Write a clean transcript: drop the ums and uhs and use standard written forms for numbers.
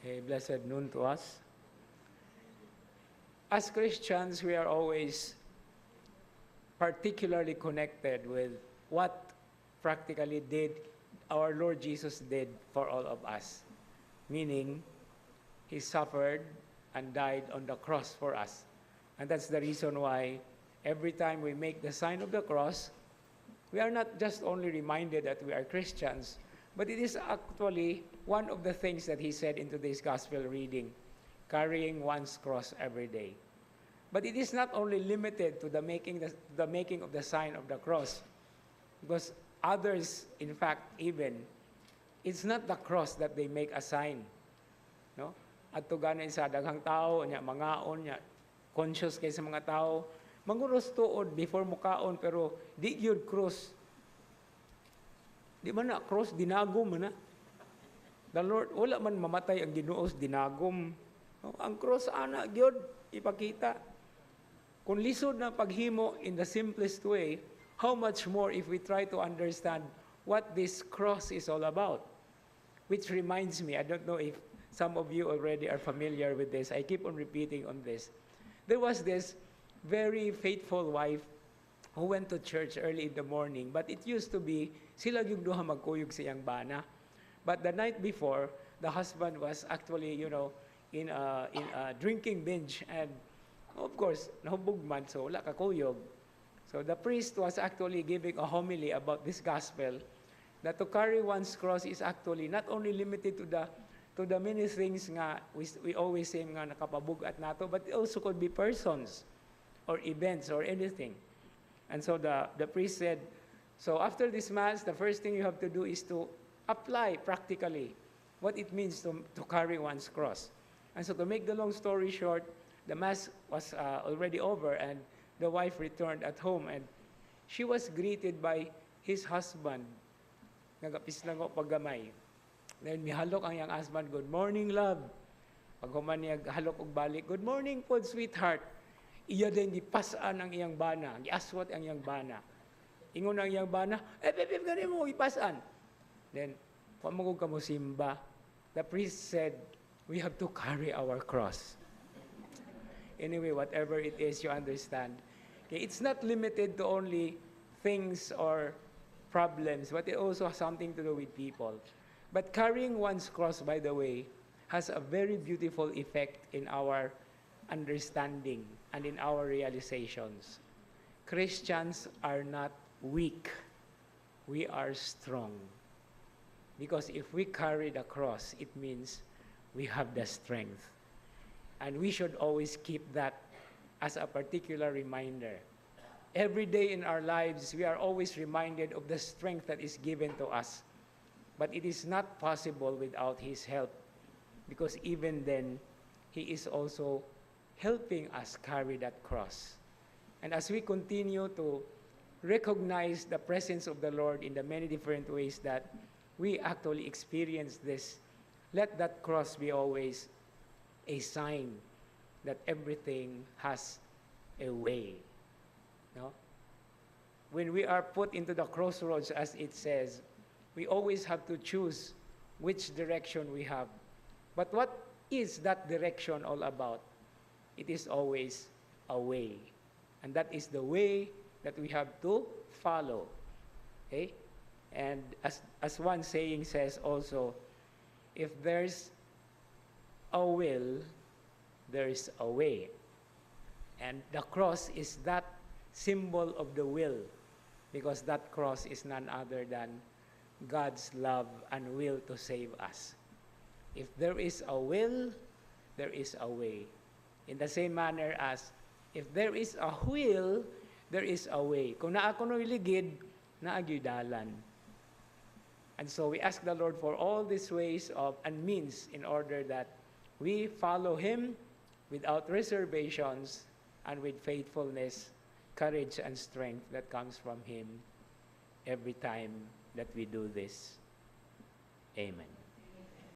A blessed noon to us. As Christians, we are always particularly connected with what practically our Lord Jesus did for all of us. Meaning, He suffered and died on the cross for us. And that's the reason why every time we make the sign of the cross, we are not just only reminded that we are Christians, but it is actually one of the things that He said in today's gospel reading, carrying one's cross every day. But it is not only limited to the making of the sign of the cross, because others, in fact, even, it's not the cross that they make a sign. No? At ganin sa daghang tao, mangaon, conscious kay sa mga tao, manguros tuod before mukaon, pero di yun cross. Di man na cross, dinagom na. The Lord, wala man mamatay ang Ginuos, dinagom. No? Ang cross, ana, yun, ipakita. Kung lisod na paghimo in the simplest way, how much more if we try to understand what this cross is all about? Which reminds me, I don't know if some of you already are familiar with this. I keep on repeating on this. There was this very faithful wife who went to church early in the morning, but it used to be, sila yung duha magkuyog sa iyang bana. But the night before, the husband was actually, in a drinking binge, and of course, nahubog man, so wala kakuyog. So the priest was actually giving a homily about this gospel, that to carry one's cross is actually not only limited to the many things nga we always say nga nakapabugat nato, but it also could be persons or events or anything. And so the priest said, so after this Mass, the first thing you have to do is to apply practically what it means to carry one's cross. And so to make the long story short, the Mass was already over, and the wife returned at home, and she was greeted by his husband. Nagapislango paggamay. Then mihalok ang iyang husband, "Good morning, love." Pag human niya halok og balik, "Good morning po, sweetheart." Iya din gipasan ang iyang bana, giaswat ang iyang bana. Ingon ang iyang bana, gani mo ipasan." Then, pamugod ka mo simba. The priest said, "We have to carry our cross." Anyway, whatever it is, you understand. Okay, it's not limited to only things or problems, but it also has something to do with people. But carrying one's cross, by the way, has a very beautiful effect in our understanding and in our realizations. Christians are not weak. We are strong. Because if we carry the cross, it means we have the strength. And we should always keep that as a particular reminder. Every day in our lives, we are always reminded of the strength that is given to us. But it is not possible without His help, because even then, He is also helping us carry that cross. And as we continue to recognize the presence of the Lord in the many different ways that we actually experience this, let that cross be always a sign that everything has a way. No? When we are put into the crossroads, as it says, we always have to choose which direction we have. But what is that direction all about? It is always a way. And that is the way that we have to follow. Okay? And as one saying says also, if there's a will, there is a way. And the cross is that symbol of the will, because that cross is none other than God's love and will to save us. If there is a will, there is a way. In the same manner as, if there is a will, there is a way. Kung naa ko no'y ligid, naagyudalan. And so we ask the Lord for all these ways and means in order that we follow Him without reservations and with faithfulness, courage, and strength that comes from Him every time that we do this. Amen.